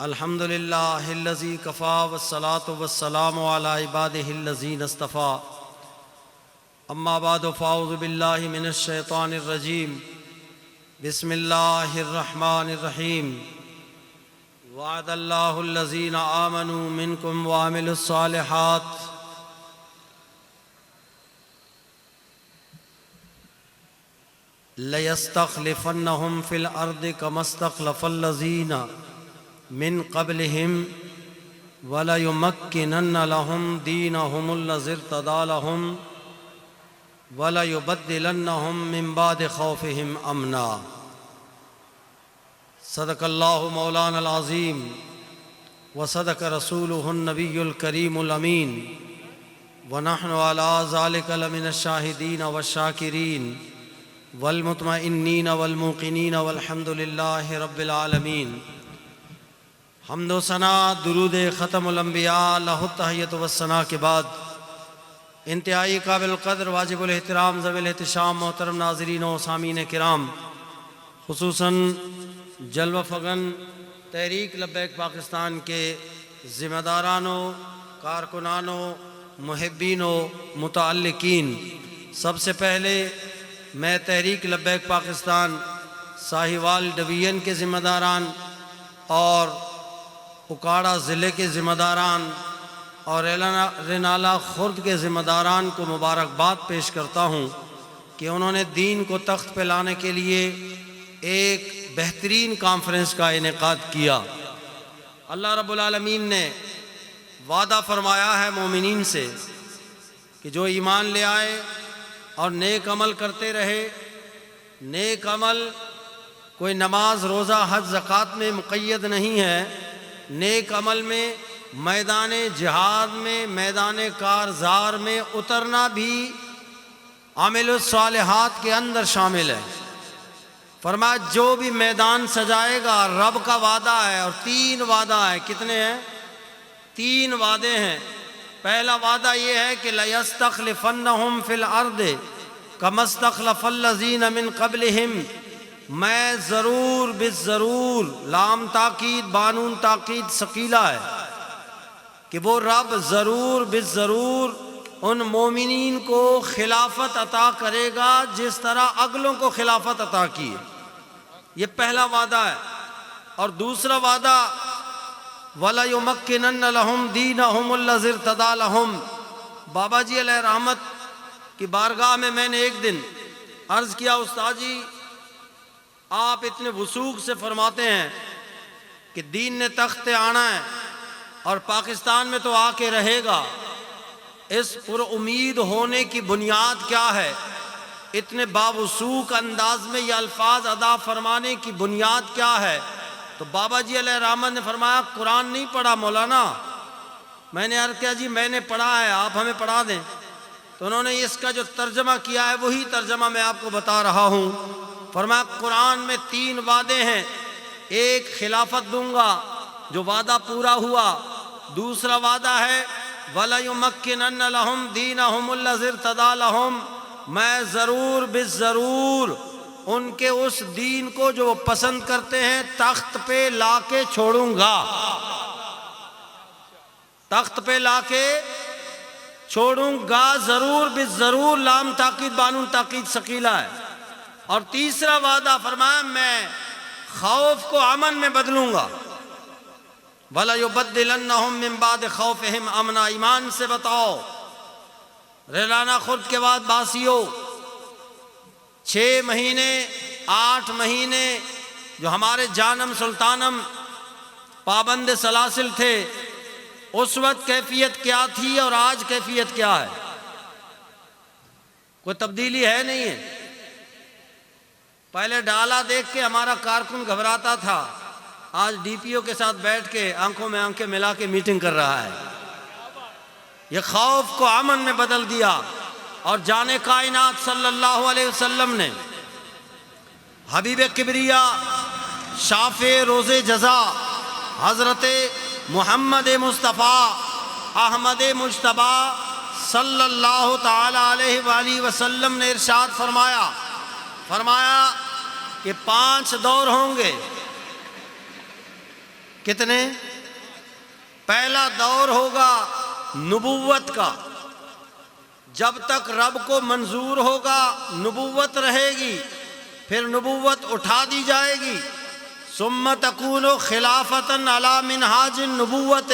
अल्हम्दुलिल्लाहिल्लज़ी Kaffa वस्सलातु वस्सलामु अला इबादिहिल्लज़ीना इस्तफ़ा। अम्मा बादु फ़अऊज़ु बिल्लाहि मिनश शैतानिर रजीम। बिस्मिल्लाहिर रहमानिर रहीम। वअदल्लाहुल्लज़ीना आमनू मिनकुम व अमिलुस सालिहात लयस्तख़लिफ़न्नहुम फ़िल अर्दि कमस्तख़लफ़ल्लज़ीना मिन क़ब्लिहिम वलयुमक्किनन्न लहुम दीनहुमुल्लज़ी इर्तदा लहुम वलयुबद्दिलन्नहुम मिन बादि ख़ौफ़िहिम अमना। सदक़ल्लाहु मौलानल अज़ीम व सदक़ रसूलुहुन नबियुल करीमुल अमीन व नहनु अला ज़ालिका लमिनश शाहिदीन वश्शाकिरीन वल मुतमइन्नीन वल मूक़िनीन वल्हम्दुलिल्लाहि रब्बिल आलमीन। हम्दो सना दुरूद ख़तमुल अंबिया लहु तहियत व सना के बाद इंतहाई काबिल क़द्र वाजिबुल एहतराम ज़वील एहतिशाम मोहतरम नाज़रीन व सामीन किराम, खुसूसन जलवा फ़गन तहरीक लब्बैक पाकिस्तान के ज़िम्मेदारानों, कारकुनानों, मुहिब्बीनों, मुतअल्लिकीन, सबसे पहले मैं तहरीक लब्बैक पाकिस्तान साहिवाल डिवीज़न के ज़िम्मेदारान और उकाड़ा ज़िले के ज़िम्मेदारान और रेनाला खुर्द के ज़िम्मेदारान को मुबारकबाद पेश करता हूँ कि उन्होंने दीन को तख्त पे लाने के लिए एक बेहतरीन कॉन्फ्रेंस का इनेकाद किया। अल्लाह रब्बुल आलमीन ने वादा फरमाया है मोमिनीन से कि जो ईमान ले आए और नेक अमल करते रहे। नेक अमल कोई नमाज रोज़ा हज ज़कात में मुक़य्यद नहीं है। नेक अमल में मैदान जिहाद में, मैदान कारज़ार में उतरना भी आमिलुस सालिहात के अंदर शामिल है। फरमाया जो भी मैदान सजाएगा, रब का वादा है। और 3 वादा है। कितने हैं? 3 वादे हैं। पहला वादा ये है कि लयस्तख़लिफ़न्नहुम फ़िल अर्दि कमस्तख़लफ़ल्लज़ीना मिन क़ब्लिहिम, मैं ज़रूर बिज़रूर, लाम ताकीद बानून ताकीद सकीला है कि वो रब ज़रूर बिज़रूर उन मोमिनीन को खिलाफत अता करेगा जिस तरह अगलों को खिलाफत अता की है। ये पहला वादा है। और दूसरा वादा वलयुमक्किनन्न लहुम दीनहुमुल्लज़ी इर्तदा लहुम। बाबा जी अलैहि रहमत की बारगाह में मैंने एक दिन अर्ज़ किया, उस्ताद जी आप इतने वसूख से फरमाते हैं कि दीन ने तख्त आना है और पाकिस्तान में तो आके रहेगा। इस पुरउम्मीद होने की बुनियाद क्या है? इतने बावसूख अंदाज में ये अल्फाज अदा फरमाने की बुनियाद क्या है? तो बाबा जी अलैहि रहमत ने फरमाया कुरान नहीं पढ़ा मौलाना। मैंने अर्ज़ किया जी मैंने पढ़ा है, आप हमें पढ़ा दें। तो उन्होंने इसका जो तर्जमा किया है वही तर्जमा मैं आपको बता रहा हूँ। फरमाया कुरान में 3 वादे हैं। एक खिलाफत दूंगा, जो वादा पूरा हुआ। दूसरा वादा है वलयुमक्किनन्न लहुम दीनहुमुल्लज़ी इर्तदा लहुम, मैं ज़रूर बिज़रूर उनके उस दीन को जो वो पसंद करते हैं तख्त पे लाके छोड़ूंगा। तख्त पे लाके छोड़ूंगा ज़रूर बिज़रूर, लाम ताकीद बानून ताकीद सकीला है। और तीसरा वादा फरमाया मैं खौफ को अमन में बदलूंगा। वलयुबद्दिलन्नहुम मिन बादि खौफ़िहिम अमना। ईमान से बताओ रेलाना खुर्द के बाद बासियों 6 महीने 8 महीने जो हमारे जानम सुल्तानम पाबंद सलासिल थे, उस वक्त कैफियत क्या थी और आज कैफियत क्या है? कोई तब्दीली है नहीं है। पहले डाला देख के हमारा कारकुन घबराता था, आज डीपीओ के साथ बैठ के आंखों में आंखें मिला के मीटिंग कर रहा है। ये खौफ को अमन में बदल दिया। और जाने कायनात सल्लल्लाहु अलैहि वसल्लम ने हबीब किबरिया शाफ़े रोज़े जज़ा हज़रत मुहम्मद मुस्तफ़ा अहमद मुज्तबा सल्लल्लाहु ताला अलैहि वसल्लम ने इरशाद फरमाया कि 5 दौर होंगे। कितने? पहला दौर होगा नबूवत का, जब तक रब को मंजूर होगा नबूवत रहेगी, फिर नबूवत उठा दी जाएगी। सुम्मा तकूनो खिलाफतन अला मिनहाजिन नबूवत,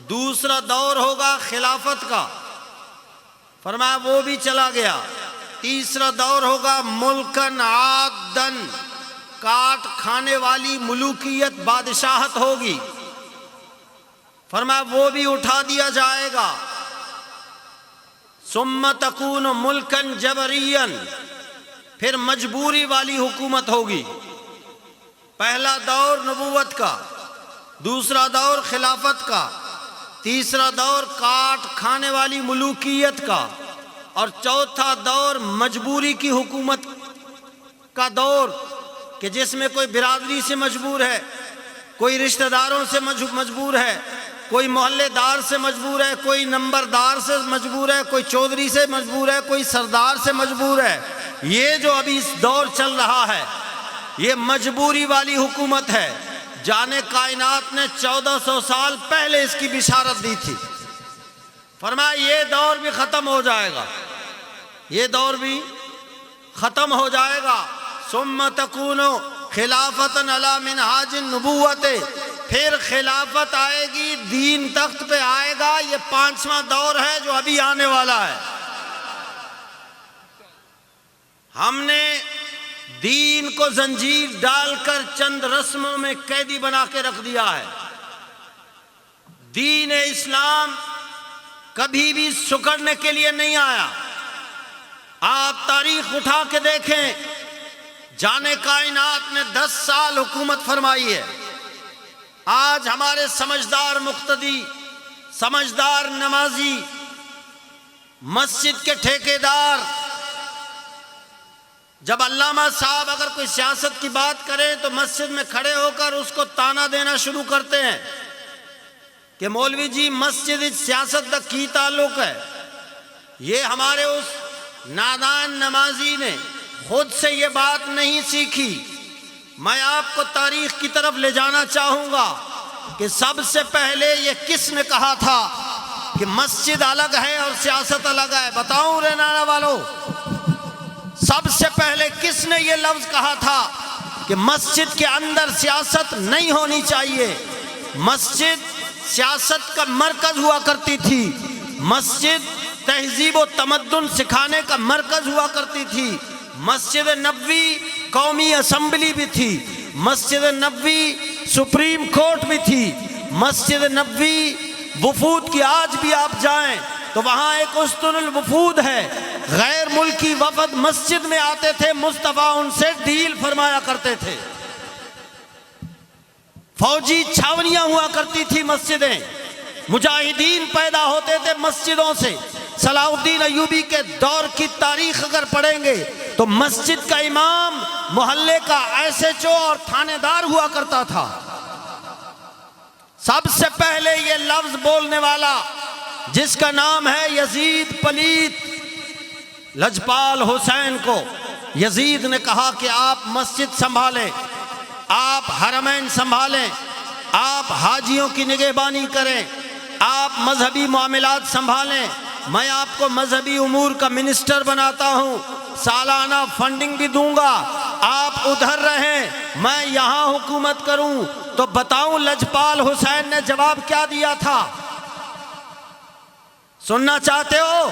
दूसरा दौर होगा खिलाफत का, फरमाया वो भी चला गया। तीसरा दौर होगा मुल्कन आदन, काट खाने वाली मुलूकियत, बादशाहत होगी, फरमाया वो भी उठा दिया जाएगा। सुम्मा तकून मुल्कन जबरियन, फिर मजबूरी वाली हुकूमत होगी। पहला दौर नबूवत का, दूसरा दौर खिलाफत का, तीसरा दौर काट खाने वाली मुलूकियत का, और चौथा दौर मजबूरी की हुकूमत का दौर, कि जिसमें कोई बिरादरी से मजबूर है, कोई रिश्तेदारों से मजबूर है, कोई मोहल्लेदार से मजबूर है, कोई नंबरदार से मजबूर है, कोई चौधरी से मजबूर है, कोई सरदार से मजबूर है। ये जो अभी इस दौर चल रहा है ये मजबूरी वाली हुकूमत है। जाने कायनात ने 1400 साल पहले इसकी बिशारत दी थी, फरमाया ये दौर भी ख़त्म हो जाएगा, ये दौर भी ख़त्म हो जाएगा। सुम्मा तकूनो खिलाफतन अला मिनहाजिन नबूवत, फिर खिलाफत आएगी, दीन तख्त पे आएगा। ये 5वां दौर है जो अभी आने वाला है। हमने दीन को जंजीर डालकर चंद रस्मों में कैदी बना के रख दिया है। दीन इस्लाम कभी भी सुकड़ने के लिए नहीं आया। आप तारीख उठा के देखें, जाने कायनात ने 10 साल हुकूमत फरमाई है। आज हमारे समझदार मुक्तदी, समझदार नमाजी, मस्जिद के ठेकेदार, जब अल्लामा साहब अगर कोई सियासत की बात करें तो मस्जिद में खड़े होकर उसको ताना देना शुरू करते हैं कि मौलवी जी मस्जिद सियासत तक की ताल्लुक है। ये हमारे उस नादान नमाजी ने खुद से ये बात नहीं सीखी। मैं आपको तारीख की तरफ ले जाना चाहूँगा कि सबसे पहले ये किसने कहा था कि मस्जिद अलग है और सियासत अलग है? बताऊं रहना वालों, सबसे पहले किसने ये लफ्ज कहा था कि मस्जिद के अंदर सियासत नहीं होनी चाहिए? मस्जिद सियासत का मरकज हुआ करती थी। मस्जिद तहजीब व तमद्दुन सिखाने का मरकज हुआ करती थी। मस्जिद नबवी कौमी असम्बली भी थी। मस्जिद नबवी सुप्रीम कोर्ट भी थी। मस्जिद नबवी वफूद की आज भी आप जाएं तो वहाँ एक उस्तुनुल वफूद है। गैर मुल्की वफद मस्जिद में आते थे, मुस्तफ़ा उनसे डील फरमाया करते थे। फौजी छावनियां हुआ करती थी मस्जिदें, मुजाहिदीन पैदा होते थे मस्जिदों से। सलाउद्दीन अय्यूबी के दौर की तारीख अगर पढ़ेंगे तो मस्जिद का इमाम मोहल्ले का एसएचओ और थानेदार हुआ करता था। सबसे पहले ये लफ्ज बोलने वाला जिसका नाम है यजीद पलीत लजपाल हुसैन को यजीद ने कहा कि आप मस्जिद संभालें, आप हरमैन संभालें, आप हाजियों की निगहबानी करें, आप मजहबी मामलात संभालें, मैं आपको मजहबी उमूर का मिनिस्टर बनाता हूँ, सालाना फंडिंग भी दूंगा, आप उधर रहें, मैं यहाँ हुकूमत करूँ। तो बताऊं लजपाल हुसैन ने जवाब क्या दिया था? सुनना चाहते हो?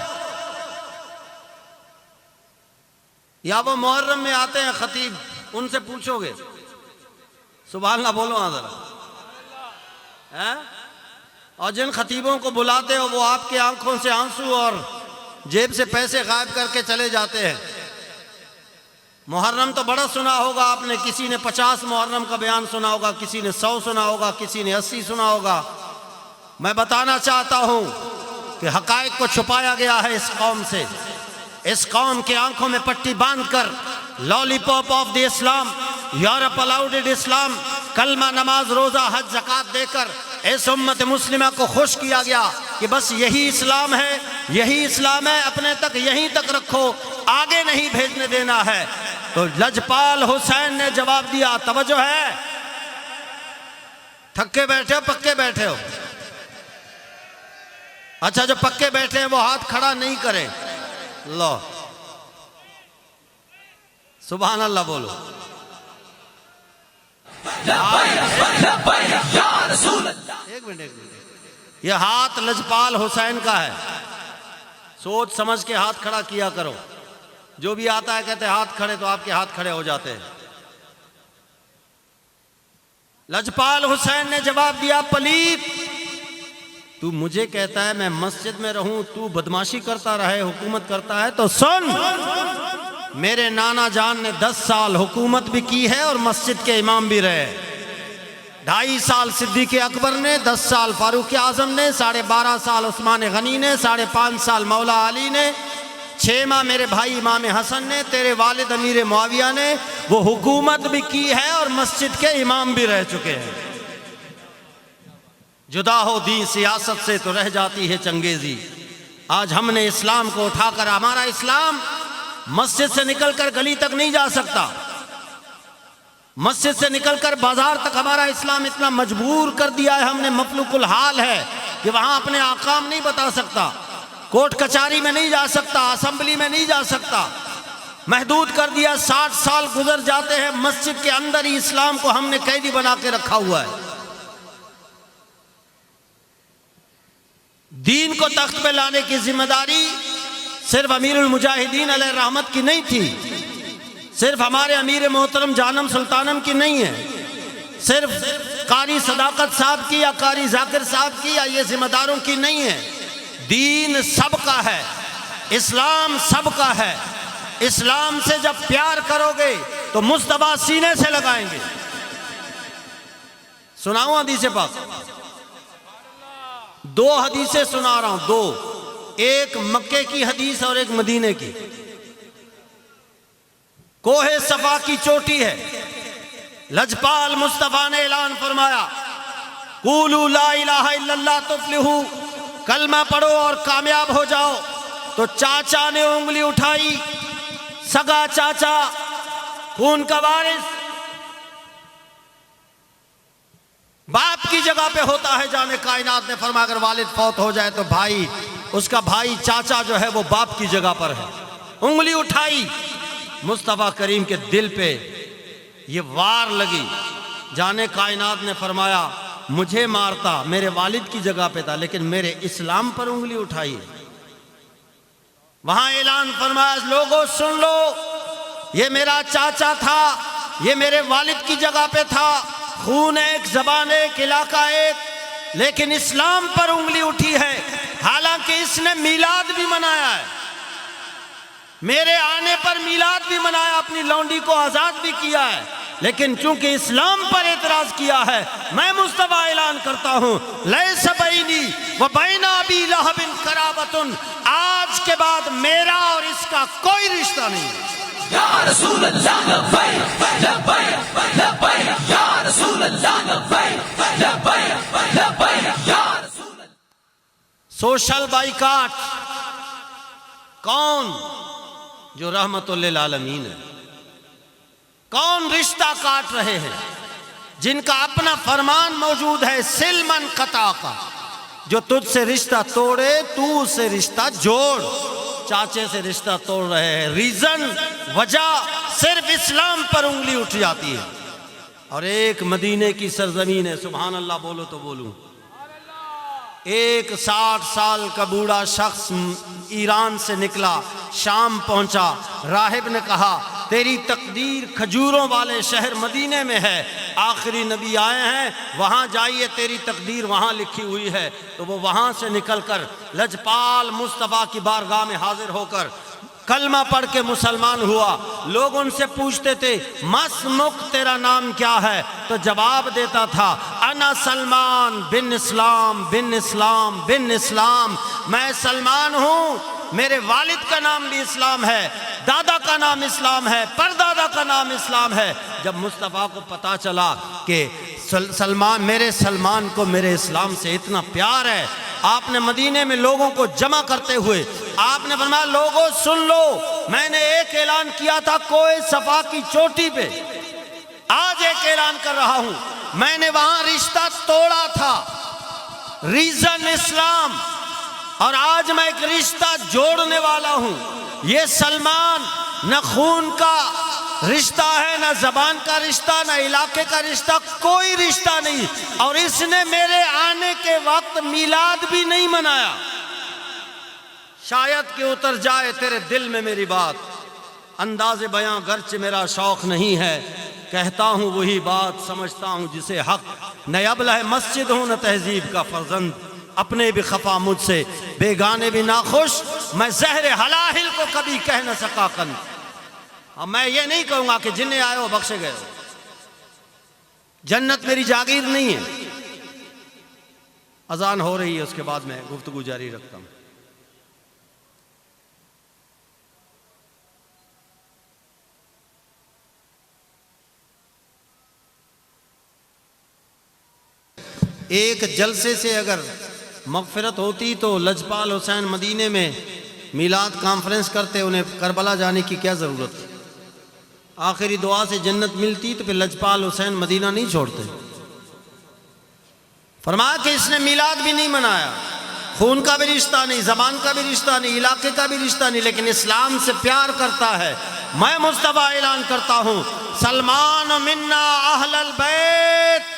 या वो मुहर्रम में आते हैं खतीब, उनसे पूछोगे? सुभान अल्लाह बोलो हाँ जरा। हैं? और जिन खतीबों को बुलाते हो वो आपके आंखों से आंसू और जेब से पैसे गायब करके चले जाते हैं। मुहर्रम तो बड़ा सुना होगा आपने, किसी ने 50 मुहर्रम का बयान सुना होगा, किसी ने 100 सुना होगा, किसी ने 80 सुना होगा। मैं बताना चाहता हूँ कि हकायक को छुपाया गया है इस कौम से। इस कौम के आंखों में पट्टी बांधकर lollipop of the Islam, Europe allowed Islam, कलमा नमाज रोज़ा हज ज़कात देकर इस उम्मत मुस्लिमा को खुश किया गया कि बस यही इस्लाम है, यही इस्लाम है, अपने तक यहीं तक रखो, आगे नहीं भेजने देना है। तो लजपाल हुसैन ने जवाब दिया, तवज्जो है, थक्के बैठे हो, पक्के बैठे हो? अच्छा, जो पक्के बैठे हैं वो हाथ खड़ा नहीं करें। लो, सुभान अल्लाह बोलो। एक मिनट, ये हाथ लजपाल हुसैन का है। सोच समझ के हाथ खड़ा किया करो। जो भी आता है कहते हाथ खड़े, तो आपके हाथ खड़े हो जाते हैं। लजपाल हुसैन ने जवाब दिया, पलीत, तू मुझे कहता है मैं मस्जिद में रहूं, तू बदमाशी करता रहे, हुकूमत करता है, तो सुन, मेरे नाना जान ने 10 साल हुकूमत भी की है और मस्जिद के इमाम भी रहे। 2.5 साल सिद्दीक़ अकबर ने, 10 साल फारूक आजम ने, 12.5 साल उस्मान गनी ने, 5.5 साल मौला अली ने, 6 माह मेरे भाई इमाम हसन ने, तेरे वालिद अमीर मुआविया ने, वो हुकूमत भी की है और मस्जिद के इमाम भी रह चुके हैं। जुदा हो दी सियासत से तो रह जाती है चंगेजी। आज हमने इस्लाम को उठाकर, हमारा इस्लाम मस्जिद से निकलकर गली तक नहीं जा सकता, मस्जिद से निकलकर बाजार तक हमारा इस्लाम इतना मजबूर कर दिया है हमने, मफलूकुल हाल है कि वहां अपने आकाम नहीं बता सकता, कोर्ट कचहरी में नहीं जा सकता, असेंबली में नहीं जा सकता, महदूद कर दिया। 60 साल गुजर जाते हैं, मस्जिद के अंदर ही इस्लाम को हमने कैदी बना के रखा हुआ है। दीन को तख्त पे लाने की जिम्मेदारी सिर्फ अमीरुल मुजाहिदीन अलैहि रहमत की नहीं थी, सिर्फ हमारे अमीर मोहतरम जानम सुल्तानम की नहीं है, सिर्फ कारी सदाकत साहब की या कारी जाकिर साहब की या ये जिम्मेदारों की नहीं है। दीन सबका है, इस्लाम सबका है। इस्लाम से जब प्यार करोगे तो मुस्तफा सीने से लगाएंगे। सुनाऊं हदीस पाक? 2 हदीसें सुना रहा हूं, 2, एक मक्के की हदीस और एक मदीने की। कोहे सफा की चोटी है, लजपाल मुस्तफा ने ऐलान फरमाया, कूलू ला इलाहा इल्लल्लाह तुफ्लिहू, कलमा पढ़ो और कामयाब हो जाओ। तो चाचा ने उंगली उठाई, सगा चाचा, खून का वारिस, बाप की जगह पे होता है। जाने कायनात ने फरमाया अगर वालिद फौत हो जाए तो भाई, उसका भाई चाचा जो है वो बाप की जगह पर है। उंगली उठाई, मुस्तफा करीम के दिल पे ये वार लगी। जाने कायनात ने फरमाया मुझे मारता, मेरे वालिद की जगह पे था, लेकिन मेरे इस्लाम पर उंगली उठाई। वहां ऐलान फरमाया, लोगों सुन लो, ये मेरा चाचा था, ये मेरे वालिद की जगह पे था, खून एक, जबान एक, इलाका एक, लेकिन इस्लाम पर उंगली उठी है। हालांकि इसने मीलाद भी मनाया है, मेरे आने पर मीलाद भी मनाया, अपनी लौंडी को आजाद भी किया है, लेकिन चूंकि इस्लाम पर एतराज किया है, मैं मुस्तफा ऐलान करता हूं, लैसा बैनी व बैना अबी लहबिन कराबतुन, आज के बाद मेरा और इसका कोई रिश्ता नहीं है। या रसूल अल्लाह लब्बैक लब्बैक लब्बैक, या रसूल अल्लाह लब्बैक लब्बैक लब्बैक, या रसूल अल्लाह। सोशल बाइकाट कौन? जो रहमतुल लिल आलमीन है। कौन रिश्ता काट रहे हैं? जिनका अपना फरमान मौजूद है, सिलमन कता का, जो तुझसे रिश्ता तोड़े तू उससे रिश्ता जोड़। चाचे से रिश्ता तोड़ रहे हैं, रीजन, वजह सिर्फ इस्लाम पर उंगली उठ जाती है। और एक मदीने की सरजमीन है, सुभान अल्लाह बोलो तो बोलूं। एक 60 साल का बूढ़ा शख्स ईरान से निकला, शाम पहुंचा। राहिब ने कहा तेरी तकदीर खजूरों वाले शहर मदीने में है, आखिरी नबी आए हैं, वहाँ जाइए, तेरी तकदीर वहाँ लिखी हुई है। तो वो वहाँ से निकलकर लजपाल मुस्तफ़ा की बारगाह में हाजिर होकर कलमा पढ़ के मुसलमान हुआ। लोग उनसे पूछते थे मसमुक तेरा नाम क्या है, तो जवाब देता था अना सलमान बिन इस्लाम बिन इस्लाम बिन इस्लाम, मैं सलमान हूँ, मेरे वालिद का नाम भी इस्लाम है, दादा का नाम इस्लाम है, परदादा का नाम इस्लाम है। जब मुस्तफ़ा को पता चला कि सलमान, मेरे सलमान को मेरे इस्लाम से इतना प्यार है, आपने मदीने में लोगों को जमा करते हुए आपने फरमाया लोगों सुन लो, मैंने एक ऐलान किया था कोहे सफा की चोटी पे, आज एक ऐलान कर रहा हूं, मैंने वहां रिश्ता तोड़ा था, रीजन इस्लाम, और आज मैं एक रिश्ता जोड़ने वाला हूं। ये सलमान न खून का रिश्ता है, न जबान का रिश्ता, न इलाके का रिश्ता, कोई रिश्ता नहीं। और इसने मेरे आने के वक्त मिलाद भी नहीं मनाया। शायद कि उतर जाए तेरे दिल में मेरी बात, अंदाज़े बयां गर्च मेरा शौक नहीं है, कहता हूं वही बात, समझता हूं जिसे हक। न अबला मस्जिद हूं न तहजीब का फर्जंद, अपने भी खफा मुझसे बेगाने भी नाखुश, मैं जहर हलाहिल को कभी कह न सका कन। अब मैं ये नहीं कहूंगा कि जिन्हें आए हो बख्शे गए हो, जन्नत मेरी जागीर नहीं है। अजान हो रही है, उसके बाद मैं गुफ्तगू जारी रखता हूं। एक जलसे से अगर मगफिरत होती तो लजपाल हुसैन मदीने में मिलाद कॉन्फ्रेंस करते, उन्हें करबला जाने की क्या ज़रूरत थी? आखिरी दुआ से जन्नत मिलती तो फिर लजपाल हुसैन मदीना नहीं छोड़ते। फरमाया कि इसने मिलाद भी नहीं मनाया, खून का भी रिश्ता नहीं, ज़बान का भी रिश्ता नहीं, इलाके का भी रिश्ता नहीं, लेकिन इस्लाम से प्यार करता है। मैं मुस्तफ़ा ऐलान करता हूँ, सलमान मिन्ना अहलल बैत,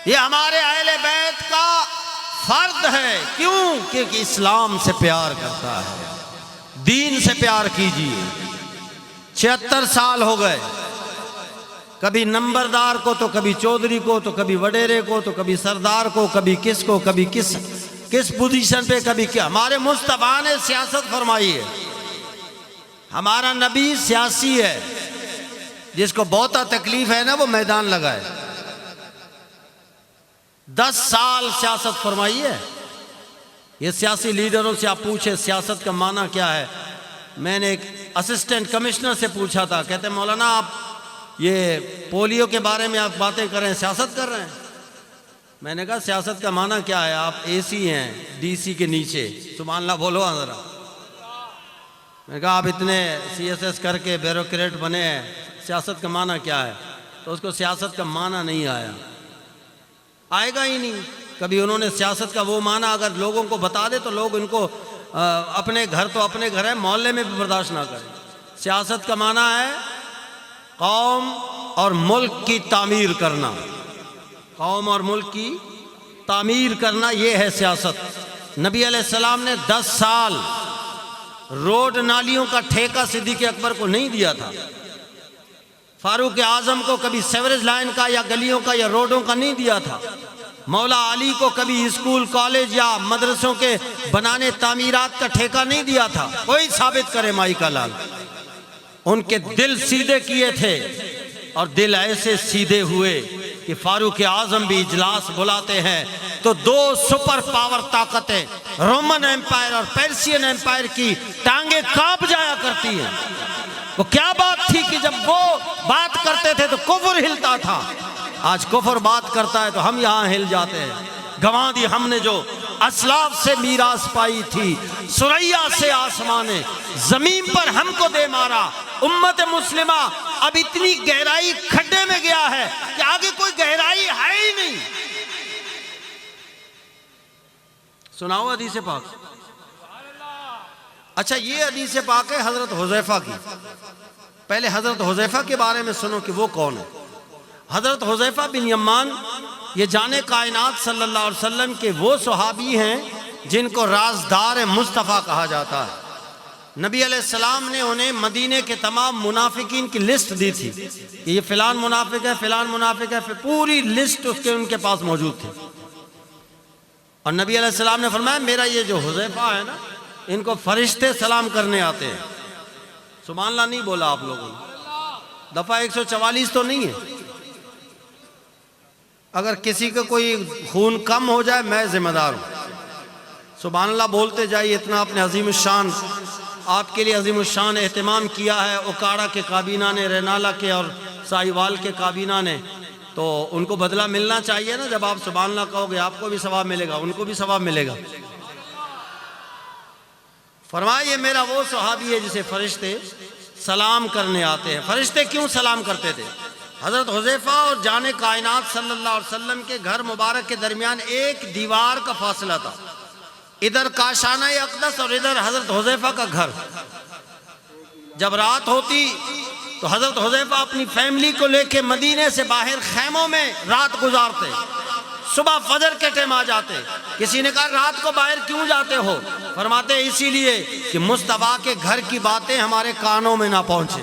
ये हमारे अहले बैत का फर्द है। क्यों? क्योंकि इस्लाम से प्यार करता है। दीन से प्यार कीजिए। 76 साल हो गए, कभी नंबरदार को तो कभी चौधरी को तो कभी वडेरे को तो कभी सरदार को, कभी किसको, कभी किस पोजीशन पे, कभी क्या। हमारे मुस्तफा ने सियासत फरमाई है। हमारा नबी सियासी है, जिसको बहुता तकलीफ है ना वो मैदान लगाए। 10 साल सियासत फरमाई है। ये सियासी लीडरों से आप पूछे सियासत का माना क्या है। मैंने एक असिस्टेंट कमिश्नर से पूछा था, कहते मौलाना आप ये पोलियो के बारे में आप बातें कर रहे हैं, सियासत कर रहे हैं। मैंने कहा सियासत का माना क्या है? आप एसी हैं डीसी के नीचे, सुभान अल्लाह बोलो ज़रा। मैंने कहा आप इतने सीएसएस करके ब्यूरोक्रेट बने हैं, सियासत का माना क्या है? तो उसको सियासत का माना नहीं आया, आएगा ही नहीं कभी। उन्होंने सियासत का वो माना अगर लोगों को बता दे तो लोग इनको अपने घर तो अपने घर है, मोहल्ले में भी बर्दाश्त ना करें। सियासत का माना है कौम और मुल्क की तामीर करना, कौम और मुल्क की तामीर करना, ये है सियासत। नबी अलैहिस्सलाम ने 10 साल रोड नालियों का ठेका सिद्दीक़ अकबर को नहीं दिया था। फारूक आजम को कभी सेवरेज लाइन का या गलियों का या रोडों का नहीं दिया था। मौला अली को कभी स्कूल कॉलेज या मदरसों के बनाने तामीरात का ठेका नहीं दिया था। कोई साबित करे माई का लाल। उनके दिल सीधे किए थे और दिल ऐसे सीधे हुए कि फारूक आजम भी इजलास बुलाते हैं तो 2 सुपर पावर ताकतें, रोमन एम्पायर और पर्शियन एम्पायर की टांगे कांप जाया करती हैं। वो क्या बात थी कि जब वो बात करते थे तो कुफर हिलता था। आज कुफर बात करता है तो हम यहाँ हिल जाते हैं। गंवा दी हमने जो असलाफ से मीरास पाई थी, सुरैया से आसमाने जमीन पर हमको दे मारा। उम्मत मुस्लिमा अब इतनी गहराई खड्डे में गया है कि आगे कोई गहराई है ही नहीं। सुनाओ हदीस पाक। अच्छा, ये हदीस पाक है हजरत हुज़ैफा की। पहले हजरत हुज़ैफा के बारे में सुनो कि वो कौन है। हजरत हुज़ैफा बिन यमान ये जाने कायनात सल्लल्लाहु अलैहि वसल्लम के वो सहाबी हैं जिनको राजदार मुस्तफ़ा कहा जाता है। नबी अलैहिस्सलाम ने उन्हें मदीने के तमाम मुनाफिकीन की लिस्ट दी थी कि ये फ़िलान मुनाफिक है, फ़िलान मुनाफिक है, फिर पूरी लिस्ट उसके उनके पास मौजूद थी। और नबी अलैहिस्सलाम ने फरमाया मेरा ये जो हुज़ैफा है ना, इनको फरिश्ते सलाम करने आते हैं। सुभान अल्लाह नहीं बोला आप लोगों ने। दफ़ा 144 तो नहीं है। अगर किसी का कोई खून कम हो जाए मैं जिम्मेदार हूँ। सुभान अल्लाह बोलते जाइए। इतना आपने अजीम शान, आपके लिए अजीम शान एहतमाम किया है उकाड़ा के काबीना ने, रेनाला के और साहिवाल के काबीना ने, तो उनको बदला मिलना चाहिए ना। जब आप सुभान अल्लाह कहोगे आपको भी सवाब मिलेगा, उनको भी सवाब मिलेगा। फरमाइए मेरा वो सहाबी है जिसे फरिश्ते सलाम करने आते हैं। फरिश्ते क्यों सलाम करते थे? हज़रत हुज़ैफ़ा और जाने कायनात सल्लल्लाहु अलैहि वसल्लम के घर मुबारक के दरमियान एक दीवार का फासला था। इधर काशाना अक़दस और इधर हज़रत हुज़ैफ़ा का घर। जब रात होती तो हज़रत हुज़ैफ़ा अपनी फैमिली को लेके मदीने से बाहर खैमों में रात गुजारते, सुबह फजर के टाइम आ जाते। किसी ने कहा रात को बाहर क्यों जाते हो? फरमाते इसीलिए कि मुस्तफ़ा के घर की बातें हमारे कानों में ना पहुंचे।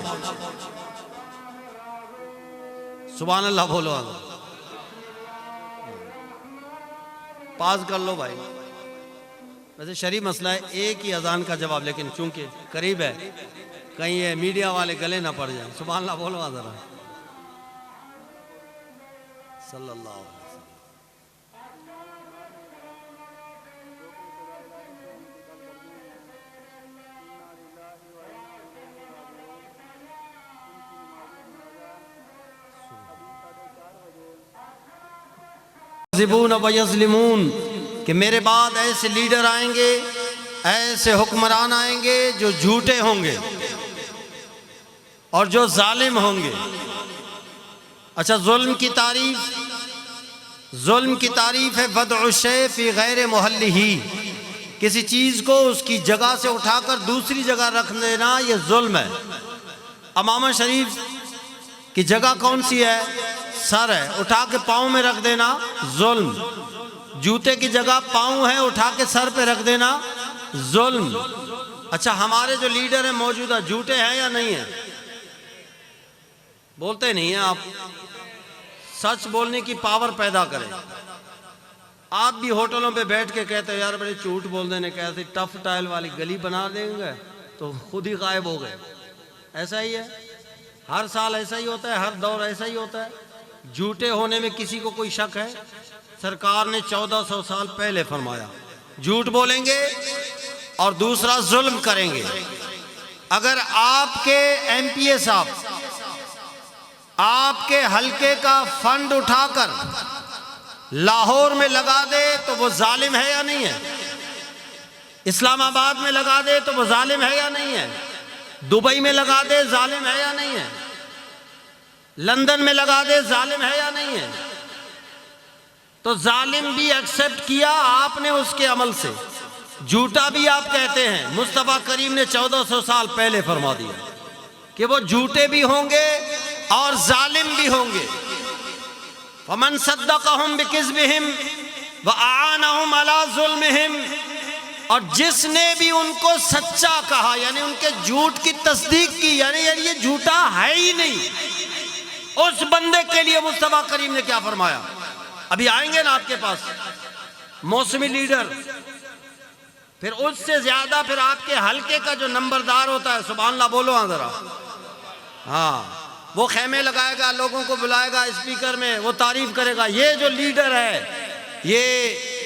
सुभान अल्लाह बोलो। पास कर लो भाई। वैसे शरीफ मसला है, एक ही अजान का जवाब, लेकिन चूंकि करीब है कहीं ये मीडिया वाले गले ना पड़ जाए। सुभान अल्लाह बोलो ज़रा। सल्लल्लाहु अलैहि वसल्लम। कि मेरे बाद ऐसे लीडर आएंगे, ऐसे हुक्मरान आएंगे जो झूठे होंगे और जो जालिम होंगे। अच्छा, जुल्म की तारीफ है वदउ शै फी गैर मुहल्लिही, किसी चीज को उसकी जगह से उठाकर दूसरी जगह रख देना, यह जुल्म है। अमामा शरीफ की जगह कौन सी है? सर है, उठा के पाँव में रख देना जुल्म। जूते की जगह पाँव है, उठा के सर पे रख देना जुल्म। अच्छा, हमारे जो लीडर हैं मौजूदा झूठे हैं या नहीं है? बोलते नहीं हैं आप। सच बोलने की पावर पैदा करें। आप भी होटलों पे बैठ के कहते हो यार बड़े झूठ बोल देने, कैसे टफ टाइल वाली गली बना देंगे तो खुद ही गायब हो गए। ऐसा ही है, हर साल ऐसा ही होता है, हर दौर ऐसा ही होता है। झूठे होने में किसी को कोई शक है? सरकार ने 1400 साल पहले फरमाया झूठ बोलेंगे और दूसरा जुल्म करेंगे। अगर आपके एमपीए साहब आपके हलके का फंड उठाकर लाहौर में लगा दे तो वो जालिम है या नहीं है? इस्लामाबाद में लगा दे तो वो जालिम है या नहीं है? दुबई में लगा दे जालिम है या नहीं है? लंदन में लगा दे जालिम है या नहीं है? तो जालिम भी एक्सेप्ट किया आपने उसके अमल से, झूठा भी आप कहते हैं। मुस्तफ़ा करीम ने 1400 साल पहले फरमा दिया कि वो झूठे भी होंगे और जालिम भी होंगे। फमन सद्दक़हुम बिकिज़्बिहिम व आनहुम अला ज़ुल्मिहिम, और जिसने भी उनको सच्चा कहा यानी उनके झूठ की तस्दीक की, यानी यार ये झूठा है ही नहीं, उस बंदे के लिए मुस्तफ़ा करीम ने क्या फरमाया? अभी आएंगे ना आपके पास मौसमी लीडर, फिर उससे ज्यादा फिर आपके हलके का जो नंबरदार होता है, सुभान अल्लाह बोलो जरा। हाँ, वो खेमे लगाएगा, लोगों को बुलाएगा स्पीकर में, वो तारीफ करेगा ये जो लीडर है ये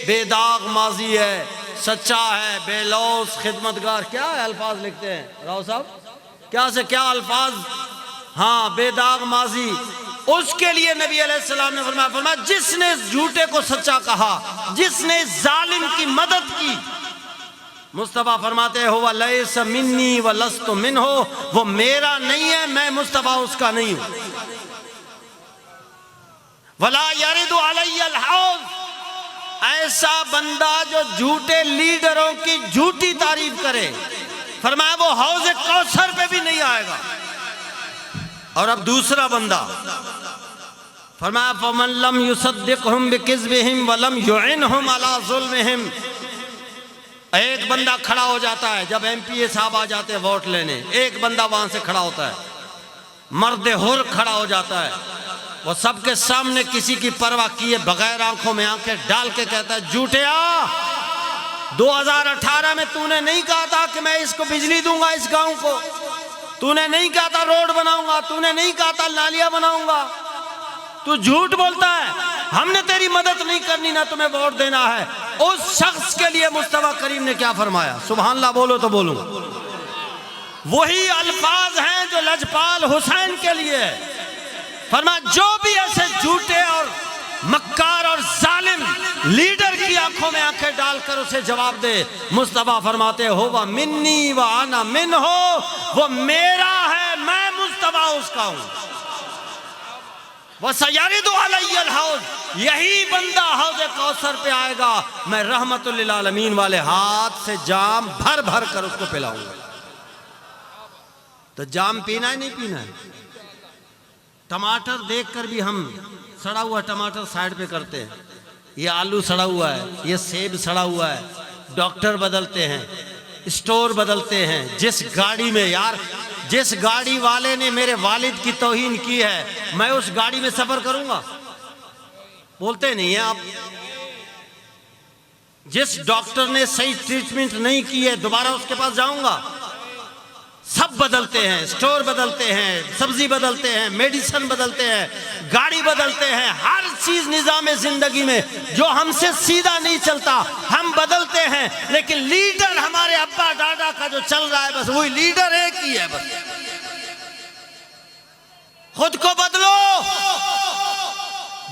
बेदाग माजी है, सच्चा है, बेलौस खिदमतगार। क्या अल्फाज लिखते हैं राव साहब, क्या से क्या अल्फाज। हाँ, बेदाग माजी। उसके लिए नबी अलैहिस्सलाम ने फरमाया जिसने झूठे को सच्चा कहा, जिसने जालिम की मदद की, मुस्तफ़ा फरमाते हो वह लैस मिन्नी व लस्तु मिन्हो, वो मेरा नहीं है, मैं मुस्तफ़ा उसका नहीं हूं। वला यरिदु अलैयल हौज़, ऐसा बंदा जो झूठे लीडरों की झूठी तारीफ करे, फरमाया वो हौज़ कौसर पे भी नहीं आएगा। और अब दूसरा बंदा फरमाया फमन लम युसद्दिक़हुम बिकिज़्बिहिम व लम युइनहुम अला ज़ुल्मिहिम। एक बंदा खड़ा हो जाता है, जब एमपीए साहब आ जाते हैं वोट लेने, एक बंदा वहां से खड़ा होता है, मर्द हुर खड़ा हो जाता है, वो सबके सामने किसी की परवाह किए बगैर आंखों में आंखें डाल के कहता है झूठिया, 2018 में तूने नहीं कहा था कि मैं इसको बिजली दूंगा इस गांव को, तूने नहीं कहा था रोड बनाऊंगा, तूने नहीं कहा था नालियां बनाऊंगा, तू झूठ बोलता है, हमने तेरी मदद नहीं करनी, ना तुम्हें वोट देना है। उस शख्स के लिए मुस्तफ़ा करीम ने क्या फरमाया? सुभान अल्लाह बोलो तो बोलूं। वही अल्फाज हैं जो लजपाल हुसैन के लिए फरमाया, जो भी ऐसे झूठे और मक्कार और जालिम लीडर की आंखों में आंखें डालकर उसे जवाब दे, मुस्तफ़ा फरमाते हो वह मिन्नी व आना मिन हो, वो मेरा है, मैं मुस्तफ़ा उसका हूं। वसयरिदु अलैयल हौज, यही बंदा हौज कौसर पे आएगा, मैं रहमतुल लिल आलमीन वाले हाथ से जाम भर भर कर उसको पिलाऊंगा। तो जाम पीना है नहीं पीना है? टमाटर देखकर भी हम सड़ा हुआ टमाटर साइड पे करते हैं, ये आलू सड़ा हुआ है, ये सेब सड़ा हुआ है, डॉक्टर बदलते हैं, स्टोर बदलते हैं। जिस गाड़ी में यार, जिस गाड़ी वाले ने मेरे वालिद की तौहीन की है, मैं उस गाड़ी में सफर करूंगा? बोलते नहीं है आप। जिस डॉक्टर ने सही ट्रीटमेंट नहीं की है, दोबारा उसके पास जाऊंगा? सब बदलते हैं, स्टोर बदलते हैं, सब्जी बदलते हैं, मेडिसिन बदलते हैं, गाड़ी बदलते हैं, हर चीज निजाम जिंदगी में जो हमसे सीधा नहीं चलता हम बदलते हैं। लेकिन लीडर हमारे अब्बा दादा का जो चल रहा है, बस वही लीडर एक ही है। बस खुद को बदलो,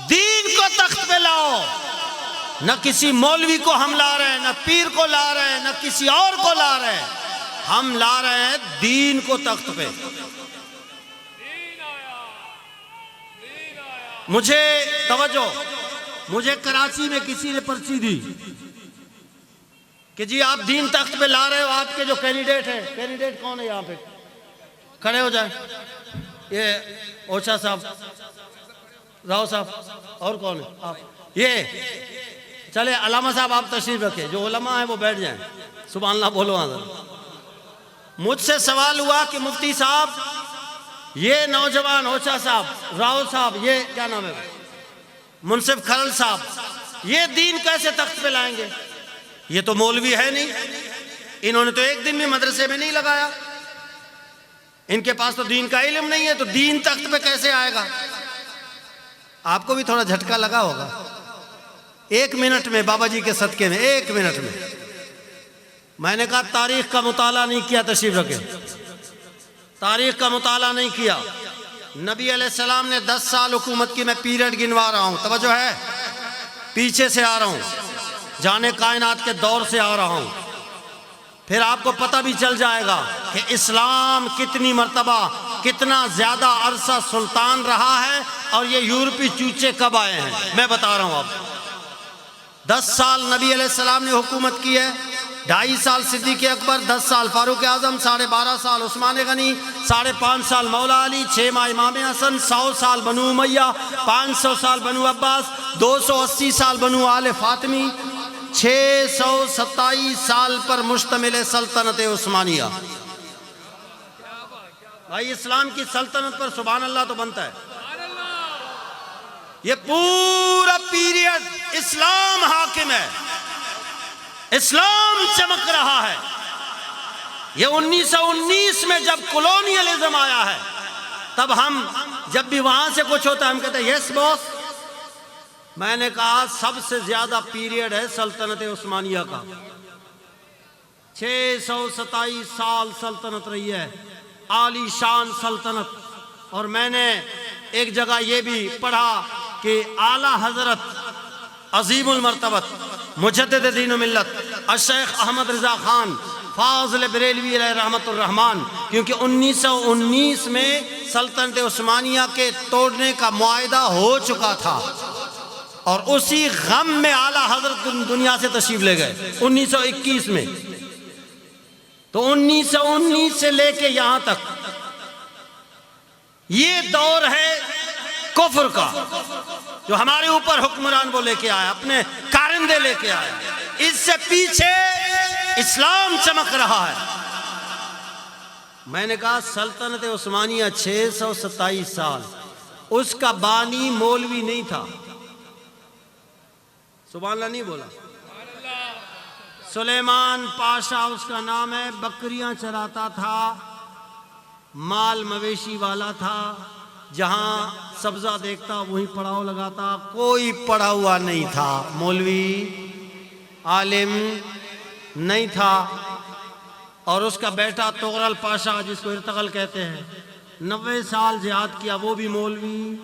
दीन को तख्त पे लाओ। न किसी मौलवी को हम ला रहे हैं, न पीर को ला रहे हैं, न किसी और को ला रहे हैं, हम ला रहे हैं दीन को तख्त पे। मुझे तवज्जो, मुझे कराची में किसी ने पर्ची दी कि जी आप दीन तख्त पे ला रहे हो, आपके जो कैंडिडेट है, कैंडिडेट कौन है यहाँ पे, खड़े हो जाए। ये ओछा साहब, राव साहब, और कौन है आप? ये चले अलामा साहब, आप तशरीफ रखे, जो उलमा है वो बैठ जाएं। सुभान अल्लाह बोलो। आदर मुझसे सवाल हुआ कि मुफ्ती साहब, ये नौजवान ओछा साहब, राव साहब, ये क्या नाम है, मुंसिफ खरल साहब, ये दीन कैसे तख्त पे लाएंगे? ये तो मौलवी है नहीं, इन्होंने तो एक दिन भी मदरसे में नहीं लगाया, इनके पास तो दीन का इल्म नहीं है, तो दीन तख्त पे कैसे आएगा? आपको भी थोड़ा झटका लगा होगा। 1 मिनट में बाबा जी के सदके में, 1 मिनट में मैंने कहा तारीख का मुताला नहीं किया, तशरीफ रखे, तारीख का मुताला नहीं किया। नबी अलैहिस्सलाम ने 10 साल हुकूमत की, मैं पीरियड गिनवा रहा हूँ, तवज्जो है, पीछे से आ रहा हूँ, जाने कायनात के दौर से आ रहा हूँ, फिर आपको पता भी चल जाएगा कि इस्लाम कितनी मर्तबा, कितना ज्यादा अरसा सुल्तान रहा है और ये यूरोपी चूचे कब आए हैं। मैं बता रहा हूँ आपको, 10 साल नबी अलैहिस्सलाम ने हुकूमत की है, 2.5 साल सिद्दीक़ अकबर, 10 साल फारूक आज़म, 12.5 साल उस्मान गनी, 5.5 साल मौला अली, 6 माह इमाम हसन, 100 साल बनु उमैया, 500 साल बनु अब्बास, 280 साल बनु आले फातिमी, 627 साल पर मुश्तमिल सल्तनत उस्मानिया। भाई इस्लाम की सल्तनत पर सुभान अल्लाह तो बनता है। ये पूरा पीरियड इस्लाम हाकिम है, इस्लाम चमक रहा है। ये 1919 में जब कॉलोनियलिज्म आया है, तब हम जब भी वहां से कुछ होता है हम कहते हैं यस बॉस। मैंने कहा सबसे ज्यादा पीरियड है सल्तनत उस्मानिया का, 627 साल सल्तनत रही है, आली शान सल्तनत। और मैंने एक जगह ये भी पढ़ा कि आला हजरत अजीमुल मर्तबत मुजद्दिद दीन व मिल्लत शेख अहमद रजा खान फाज़िल बरेलवी अलैहि रहमतुर रहमान, क्योंकि 1919 में सल्तनत उस्मानिया के तोड़ने का मुआहिदा हो चुका था और उसी गम में आला हजरत दुनिया से तशरीफ ले गए 1921 में। तो 1919 से लेके यहां तक ये दौर है कुफ्र का, जो हमारे ऊपर हुक्मरान वो लेके आया, अपने कारिंदे लेके आया। इससे पीछे इस्लाम चमक रहा है। मैंने कहा सल्तनत उस्मानिया 627 साल, उसका बानी मौलवी नहीं था, सुभान अल्लाह नहीं बोला, सुलेमान पाशा उसका नाम है, बकरियां चराता था, माल मवेशी वाला था, जहां सब्जा देखता वहीं पड़ाव लगाता, कोई पढ़ा हुआ नहीं था, मौलवी आलिम नहीं था। और उसका बेटा तोगरल पाशा, जिसको इर्तगल कहते हैं, 90 साल जिहाद किया, वो भी मौलवी।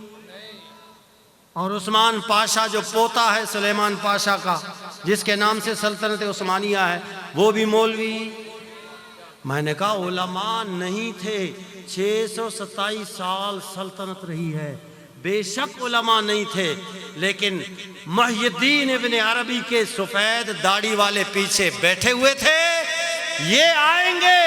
और उस्मान पाशा जो पोता है सुलेमान पाशा का, जिसके नाम से सल्तनत उस्मानिया है, वो भी मौलवी। मैंने कहा उलमा नहीं थे, 627 साल सल्तनत रही है, बेशक उलमा नहीं थे, लेकिन मुहिद्दीन इब्न अरबी के सफेद दाढ़ी वाले पीछे बैठे हुए थे। ये आएंगे,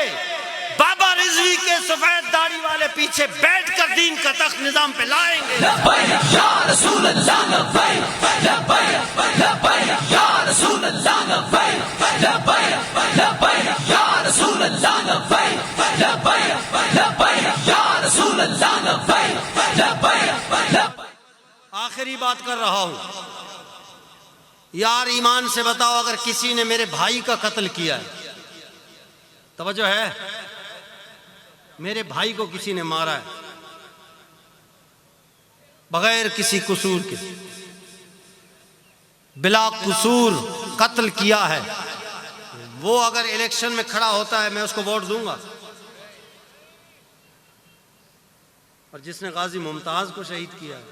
बाबा रिजवी के सफेद दाढ़ी वाले पीछे बैठकर दीन का तख्त निजाम पे लाएंगे। लब्बैक या रसूल अल्लाह, लब्बैक लब्बैक लब्बैक या रसूल अल्लाह, लब्बैक लब्बैक लब्बैक या रसूल अल्लाह, लब्बैक लब्बैक लब्बैक या रसूल अल्लाह, लब्बैक लब्बैक। आखिरी बात कर रहा हूं यार, ईमान से बताओ, अगर किसी ने मेरे भाई का कत्ल किया है, तवज्जो है, मेरे भाई को किसी ने मारा है बगैर किसी कसूर के, बिला कसूर कत्ल किया है, वो अगर इलेक्शन में खड़ा होता है मैं उसको वोट दूंगा? और जिसने गाजी मुमताज को शहीद किया है,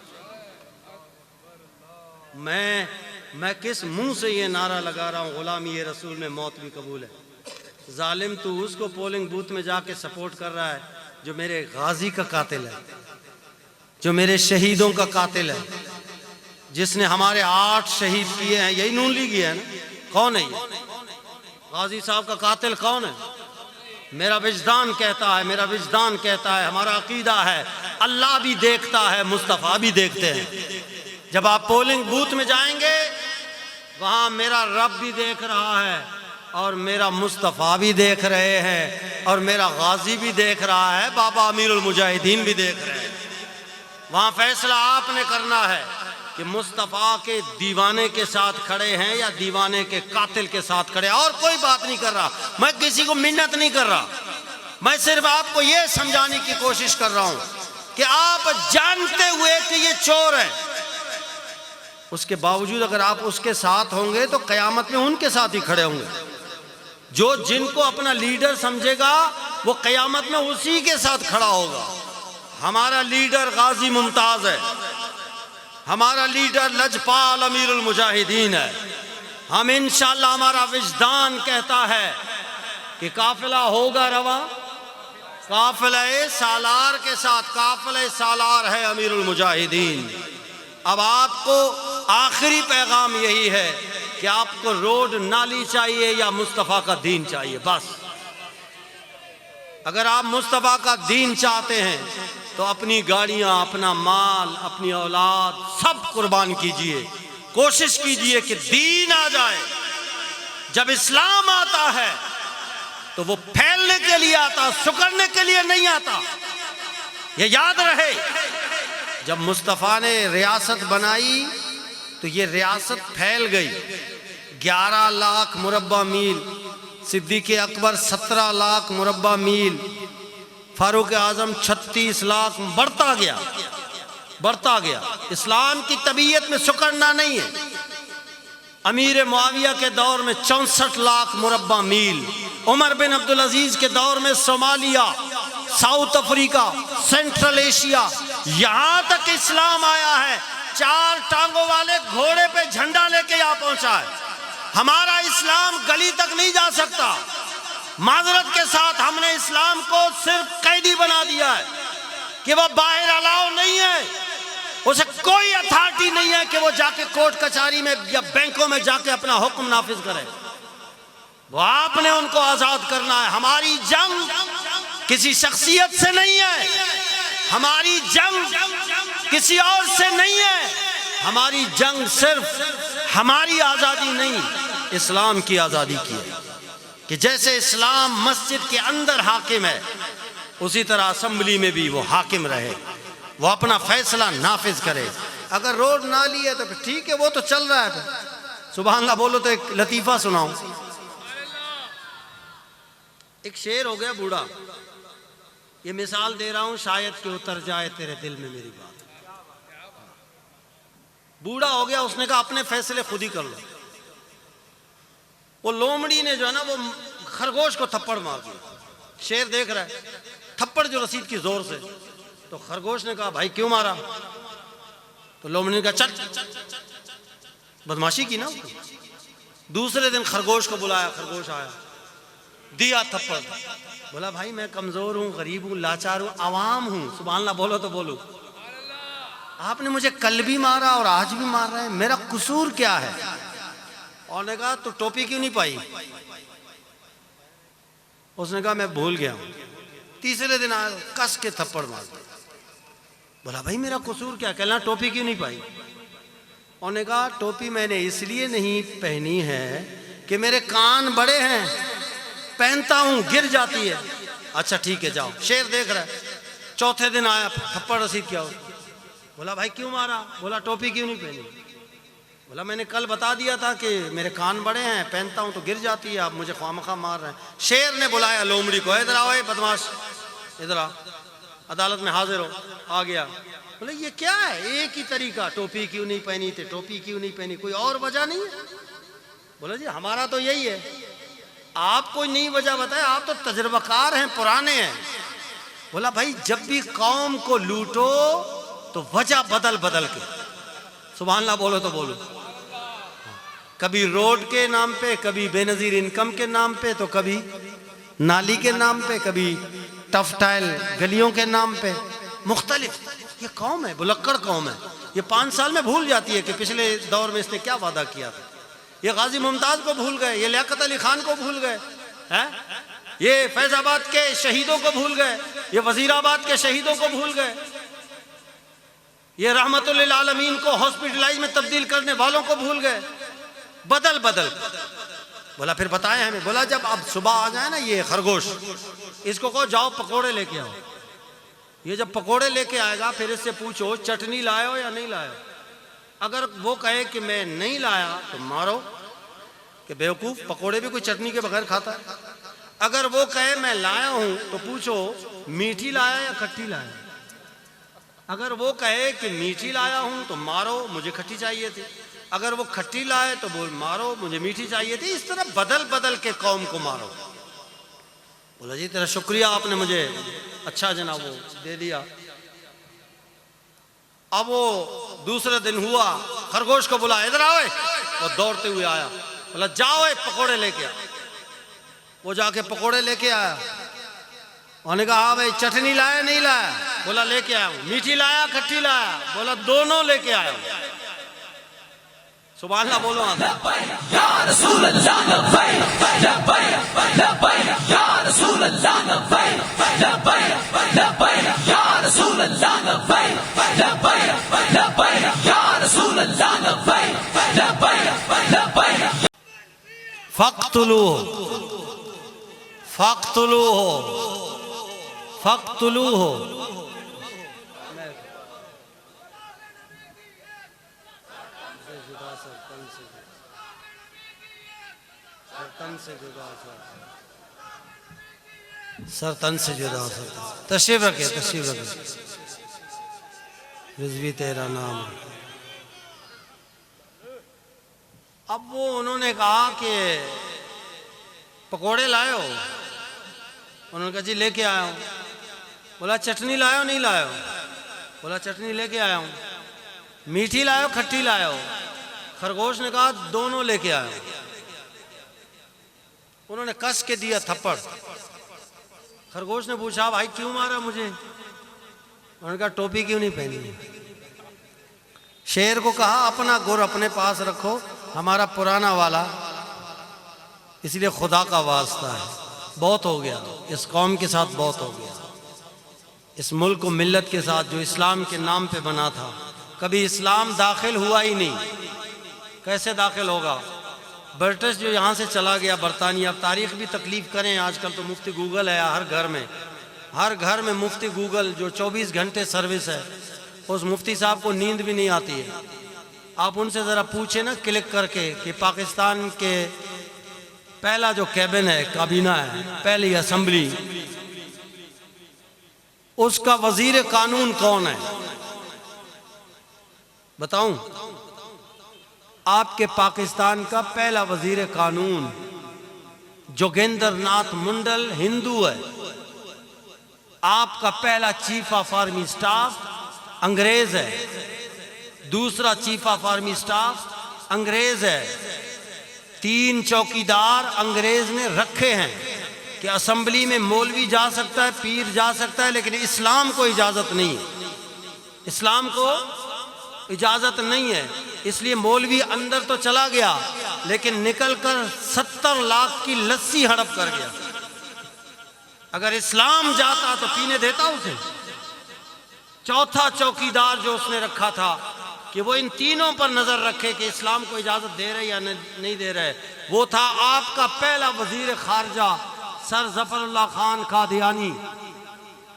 मैं किस मुंह से ये नारा लगा रहा हूं, गुलामी ये रसूल में मौत भी कबूल है। जालिम तू उसको पोलिंग बूथ में जाके सपोर्ट कर रहा है जो मेरे गाजी का कातिल है, जो मेरे शहीदों का कातिल है, जिसने हमारे 8 शहीद किए हैं। यही नून लीगी है ना? कौन है ये गाजी साहब का कातिल? कौन है? मेरा विजदान कहता है, मेरा विजदान कहता है, हमारा अकीदा है, अल्लाह भी देखता है, मुस्तफ़ा भी देखते हैं। जब आप पोलिंग बूथ में जाएंगे, वहां मेरा रब भी देख रहा है और मेरा मुस्तफ़ा भी देख रहे हैं और मेरा गाजी भी देख रहा है, बाबा अमीरुल मुजाहिदीन भी देख रहे हैं। वहां फैसला आपने करना है कि मुस्तफ़ा के दीवाने के साथ खड़े हैं या दीवाने के कातिल के साथ खड़े। और कोई बात नहीं कर रहा, मैं किसी को मिन्नत नहीं कर रहा, मैं सिर्फ आपको यह समझाने की कोशिश कर रहा हूं कि आप जानते हुए कि ये चोर है, उसके बावजूद अगर आप उसके साथ होंगे तो कयामत में उनके साथ ही खड़े होंगे। जो जिनको अपना लीडर समझेगा वो कयामत में उसी के साथ खड़ा होगा। हमारा लीडर गाजी मुमताज है, हमारा लीडर लजपाल अमीरुल मुजाहिदीन है। हम इंशाअल्लाह, हमारा विजदान कहता है कि काफिला होगा रवा, काफिला सालार के साथ, काफिला सालार है अमीरुल मुजाहिदीन। अब आपको आखिरी पैगाम यही है कि आपको रोड नाली चाहिए या मुस्तफ़ा का दीन चाहिए, बस। अगर आप मुस्तफ़ा का दीन चाहते हैं तो अपनी गाड़ियां, अपना माल, अपनी औलाद सब कुर्बान कीजिए, कोशिश कीजिए कि दीन आ जाए। जब इस्लाम आता है तो वो फैलने के लिए आता, सुकड़ने के लिए नहीं आता, ये याद रहे। जब मुस्तफ़ा ने रियासत बनाई तो ये रियासत फैल गई। 11 लाख मुरब्बा मील, सिद्दीक़ अकबर 17 लाख मुरब्बा मील, फारूक आजम 36 लाख, बढ़ता गया, बढ़ता गया। इस्लाम की तबीयत में सुकड़ना नहीं है। अमीर मुआविया के दौर में 64 लाख मुरब्बा मील, उमर बिन अब्दुल अजीज के दौर में Somalia, south Africa, central Asia, यहां तक इस्लाम आया है। 4 टांगों वाले घोड़े पे झंडा लेके यहां पहुंचा है। हमारा इस्लाम गली तक नहीं जा सकता। माजरत के साथ हमने इस्लाम को सिर्फ कैदी बना दिया है कि वह बाहर अलाउ नहीं है, उसे कोई अथॉरिटी नहीं है कि वो जाके कोर्ट कचहरी में या बैंकों में जाके अपना हुक्म नाफिज करे। वो आपने उनको आजाद करना है। हमारी जंग किसी शख्सियत से नहीं है, हमारी जंग किसी और से नहीं है, हमारी जंग सिर्फ हमारी आज़ादी नहीं, इस्लाम की आज़ादी की है। कि जैसे इस्लाम मस्जिद के अंदर हाकिम है, उसी तरह असेंबली में भी वो हाकिम रहे, वो अपना फैसला नाफिज करे। अगर रोड नाली है तो फिर ठीक है, वो तो चल रहा है। सुभान अल्लाह बोलो तो एक लतीफ़ा सुनाऊं। एक शेर हो गया बूढ़ा, ये मिसाल दे रहा हूं शायद कि उतर जाए तेरे दिल में मेरी बात। बूढ़ा हो गया, उसने कहा अपने फैसले खुद ही कर लो। वो लोमड़ी ने जो है ना वो खरगोश को थप्पड़ मार दिया। शेर देख रहा है, थप्पड़ जो रसीद की जोर से, तो खरगोश ने कहा भाई क्यों मारा? तो लोमड़ी ने कहा चल, बदमाशी की ना। दूसरे दिन खरगोश को बुलाया, खरगोश आया, दिया थप्पड़। बोला भाई मैं कमजोर हूं, गरीब हूं, लाचार हूं, आवाम हूं, सुभान अल्लाह बोलो तो बोलो। आपने मुझे कल भी मारा और आज भी मार रहे हैं, मेरा कसूर क्या है? और ने कहा तो टोपी क्यों नहीं पाई? उसने कहा मैं भूल गया हूं। तीसरे दिन आया, कस के थप्पड़ मार दिया। बोला भाई मेरा कसूर क्या? कहना टोपी क्यों नहीं पाई? उन्होंने कहा टोपी मैंने इसलिए नहीं पहनी है कि मेरे कान बड़े हैं, पहनता हूं गिर जाती है। अच्छा ठीक है जाओ, शेर देख रहा है। चौथे दिन आया, थप्पड़ रसीद क्या हो? बोला भाई क्यों मारा? बोला टोपी क्यों नहीं पहनी? बोला मैंने कल बता दिया था कि मेरे कान बड़े हैं, पहनता हूं तो गिर जाती है, आप मुझे ख्वामखा मार रहे हैं। शेर ने बुलाया लोमड़ी को, इधर आओ बदमाश, इधर आ, अदालत में हाजिर हो। आ गया। बोले ये क्या है? एक ही तरीका, टोपी क्यों नहीं पहनी थे, टोपी क्यों नहीं पहनी, कोई और वजह नहीं है? बोला जी हमारा तो यही है। आप कोई नई वजह बताए, आप तो तजर्बाकार हैं, पुराने हैं। बोला भाई जब भी कौम को लूटो तो वजह बदल बदल के, सुभान अल्लाह बोलो तो बोलो, कभी रोड के नाम पे, कभी बेनजीर इनकम के नाम पे, तो कभी नाली के नाम पे, कभी टफ टाइल गलियों के नाम पे, मुख्तलिफ। ये कौम है, बुलक्कड़ कौम है। ये 5 साल में भूल जाती है कि पिछले दौर में इसने क्या वादा किया था। ये गाजी मुमताज को भूल गए, ये लियाकत अली खान को भूल गए हैं, ये फैजाबाद के शहीदों को भूल गए, ये वजीराबाद के शहीदों को भूल गए, ये रहमतुल लिल आलमीन को हॉस्पिटलाइज में तब्दील करने वालों को भूल गए, बदल बदल। बोला फिर बताएं हमें। बोला जब अब सुबह आ जाए ना ये खरगोश, इसको कहो जाओ पकोड़े लेके आओ। ये जब पकोड़े लेके आएगा फिर इससे पूछो चटनी लाए हो या नहीं लाए हो। अगर वो कहे कि मैं नहीं लाया तो मारो कि बेवकूफ़, पकोड़े भी कोई चटनी के बगैर खाता है। अगर वो कहे मैं लाया हूं तो पूछो मीठी लाया या खट्टी लाया। अगर वो कहे कि मीठी लाया हूं तो मारो, मुझे खट्टी चाहिए थी। अगर वो खट्टी लाए तो बोल मारो, मुझे मीठी चाहिए थी। इस तरह बदल बदल के कौम को मारो। बोला जी तेरा शुक्रिया, आपने मुझे अच्छा जनाब वो दे दिया। अब वो दूसरे दिन हुआ, खरगोश को बुला, इधर आओ। वो दौड़ते हुए आया, बोला जाओ पकोड़े लेके आ। वो जाके पकोड़े लेके आया। उन्होंने कहा हाँ भाई चटनी लाया नहीं लाया? बोला लेके आया हूं। मीठी लाया खट्टी लाया? बोला दोनों लेके आया हूं। सुभान अल्लाह बोलो। या रसूल अल्लाह लब्बैक लब्बैक लब्बैक या रसूल अल्लाह लब्बैक लब्बैक लब्बैक या रसूल अल्लाह लब्बैक लब्बैक लब्बैक या रसूल अल्लाह लब्बैक लब्बैक लब्बैक। फक्तुलूहु फक्तुलूहु फक्तुलूहु। सर तन से जुदा हो सकता। तशरीफ रखे, तशरीफ रखे। रिजवी तेरा नाम। अब वो उन्होंने कहा कि पकोड़े लाए हो? उन्होंने कहा जी लेके आया हूँ। बोला चटनी लाए हो नहीं लाए हो? बोला चटनी लेके आया हूँ। मीठी लाए हो खट्टी लाए हो? खरगोश ने कहा दोनों लेके आया हूँ। उन्होंने कस के दिया थप्पड़। खरगोश ने पूछा भाई क्यों मारा मुझे? उन्होंने कहा टोपी क्यों नहीं पहनी? शेर को कहा अपना गुर अपने पास रखो, हमारा पुराना वाला, इसलिए खुदा का वास्ता है। बहुत हो गया, इस कौम के साथ बहुत हो गया। इस मुल्क को मिल्लत के साथ जो इस्लाम के नाम पे बना था, कभी इस्लाम दाखिल हुआ ही नहीं। कैसे दाखिल होगा? ब्रिटिश जो यहाँ से चला गया बरतानिया। अब तारीख भी तकलीफ़ करें, आजकल तो मुफ्ती गूगल है हर घर में। हर घर में मुफ्ती गूगल जो 24 घंटे सर्विस है। उस मुफ्ती साहब को नींद भी नहीं आती है। आप उनसे ज़रा पूछें ना क्लिक करके कि पाकिस्तान के पहला जो कैबिन है, काबीना है, पहली असम्बली, उसका वजीर कानून कौन है? बताऊं? आपके पाकिस्तान का पहला वजीर कानून जोगेंद्र नाथ मंडल हिंदू है। आपका पहला चीफ ऑफ आर्मी स्टाफ अंग्रेज है। दूसरा चीफ ऑफ आर्मी स्टाफ अंग्रेज है। 3 चौकीदार अंग्रेज ने रखे हैं कि असेंबली में मौलवी जा सकता है, पीर जा सकता है, लेकिन इस्लाम को इजाजत नहीं है। इस्लाम को इजाज़त नहीं है। इसलिए मौलवी अंदर तो चला गया लेकिन निकलकर 70 लाख की लस्सी हड़प कर गया। अगर इस्लाम जाता तो पीने देता उसे। चौथा चौकीदार जो उसने रखा था कि वो इन तीनों पर नज़र रखे कि इस्लाम को इजाज़त दे रहे या नहीं दे रहे, वो था आपका पहला वज़ीर ख़ारजा सर ज़फ़रुल्लाह खान कादियानी।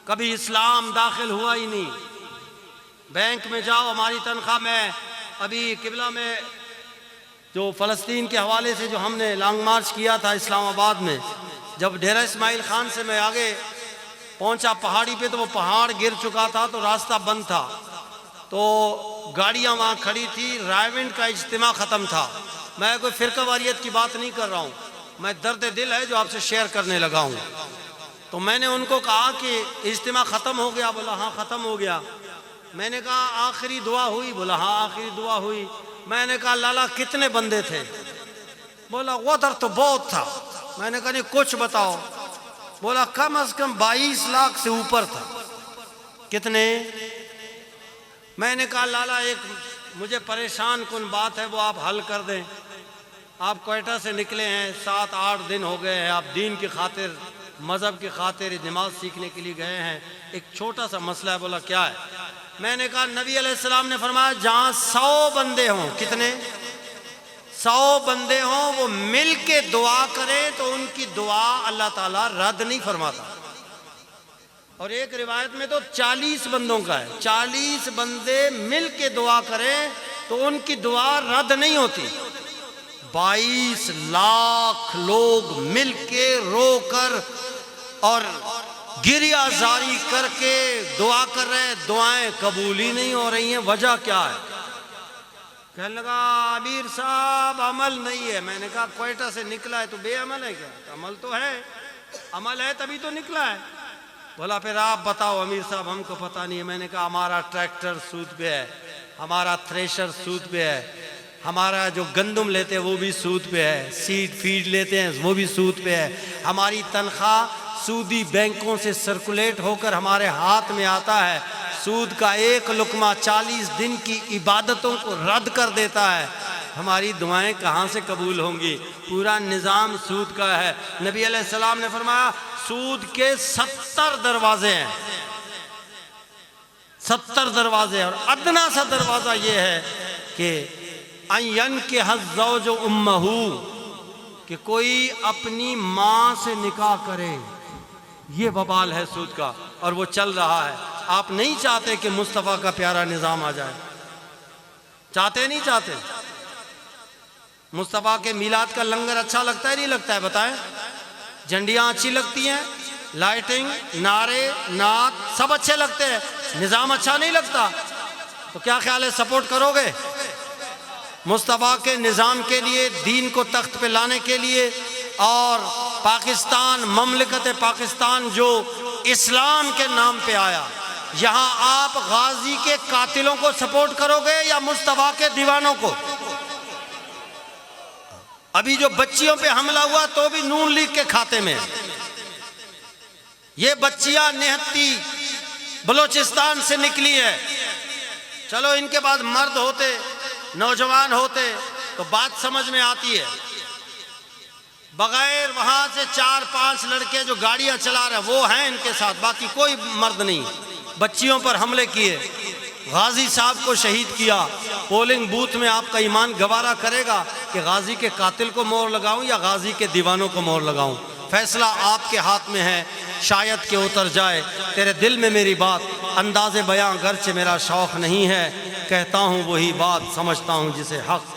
कभी इस्लाम दाखिल हुआ ही नहीं। बैंक में जाओ, हमारी तनख्वाह में अभी किबला में जो फ़लस्तीन के हवाले से जो हमने लॉन्ग मार्च किया था इस्लामाबाद में, जब डेरा इस्माइल खान से मैं आगे पहुंचा पहाड़ी पे तो वो पहाड़ गिर चुका था तो रास्ता बंद था, तो गाड़ियां वहाँ खड़ी थी। रायविंड का इज्तिमा ख़त्म था। मैं कोई फ़िरका वारियत की बात नहीं कर रहा हूँ, मैं दर्द दिल है जो आपसे शेयर करने लगा हूँ। तो मैंने उनको कहा कि इज्तिमा ख़त्म हो गया? बोला हाँ ख़त्म हो गया। मैंने कहा आखिरी दुआ हुई? बोला हाँ आखिरी दुआ हुई। मैंने कहा लाला कितने बंदे थे? बोला उधर तो बहुत था। मैंने कहा नहीं कुछ बताओ। बोला कम से कम 22 लाख से ऊपर था। कितने? मैंने कहा लाला एक मुझे परेशान कुन बात है, वो आप हल कर दें। आप क्वेटा से निकले हैं, 7-8 दिन हो गए हैं, आप दीन की खातिर मज़हब की खातिर नमाज सीखने के लिए गए हैं, एक छोटा सा मसला है। बोला क्या है? मैंने कहा नबी अलैहिस्सलाम ने फरमाया जहाँ 100 बंदे हों, कितने? 100 बंदे हों, वो मिल के दुआ करें तो उनकी दुआ अल्लाह ताला रद्द नहीं फरमाता। और एक रिवायत में तो 40 बंदों का है, 40 बंदे मिल के दुआ करें तो उनकी दुआ रद्द नहीं होती। 22 लाख लोग मिल के रोकर और गिरिया जारी करके दुआ कर रहे हैं, दुआएं कबूल ही नहीं हो रही हैं। वजह क्या है? कहने लगा अमीर साहब अमल नहीं है। मैंने कहा क्वेटा से निकला है तो बेअमल है क्या? अमल तो है, अमल है तभी तो निकला है। बोला फिर आप बताओ अमीर साहब, हमको पता नहीं है। मैंने कहा हमारा ट्रैक्टर सूद पे है, हमारा थ्रेशर सूद पे है, हमारा जो गंदम लेते हैं वो भी सूद पे है, सीड फीड लेते हैं वो भी सूद पे है, हमारी तनख्वाह सूदी बैंकों से सर्कुलेट होकर हमारे हाथ में आता है। सूद का एक लुकमा 40 दिन की इबादतों को रद्द कर देता है। हमारी दुआएं कहाँ से कबूल होंगी? पूरा निज़ाम सूद का है। नबी अलैहिस्सलाम ने फरमाया सूद के 70 दरवाजे हैं, 70 दरवाजे। और अदना सा दरवाज़ा ये है कि अयन के हज़्ज़ौज उम्महू, कि कोई अपनी माँ से निकाह करे, ये वबाल है सूद का और वो चल रहा है। आप नहीं चाहते कि मुस्तफ़ा का प्यारा निज़ाम आ जाए? चाहते नहीं चाहते? मुस्तफ़ा के मिलाद का लंगर अच्छा लगता है नहीं लगता है? बताएं। झंडियाँ अच्छी लगती हैं, लाइटिंग, नारे, नात सब अच्छे लगते हैं, निज़ाम अच्छा नहीं लगता? तो क्या ख्याल है, सपोर्ट करोगे मुस्तफ़ा के निज़ाम के लिए, दीन को तख्त पे लाने के लिए? और पाकिस्तान, ममलिकत पाकिस्तान जो इस्लाम के नाम पे आया, यहाँ आप गाजी के कातिलों को सपोर्ट करोगे या मुस्तफ़ा के दीवानों को? अभी जो बच्चियों पे हमला हुआ तो भी नून लीग के खाते में। ये बच्चियां निहत्ती बलोचिस्तान से निकली है। चलो इनके बाद मर्द होते, नौजवान होते तो बात समझ में आती है। बगैर वहां से 4-5 लड़के जो गाड़ियां चला रहे वो हैं इनके साथ, बाकी कोई मर्द नहीं। बच्चियों पर हमले किए, गाजी साहब को शहीद किया। पोलिंग बूथ में आपका ईमान गवारा करेगा कि गाजी के कातिल को मोहर लगाऊं या गाजी के दीवानों को मोहर लगाऊं? फैसला आपके हाथ में है। शायद के उतर जाए तेरे दिल में मेरी बात, अंदाज़े बयां गर्चे मेरा शौक़ नहीं है, कहता हूँ वही बात समझता हूँ जिसे हक़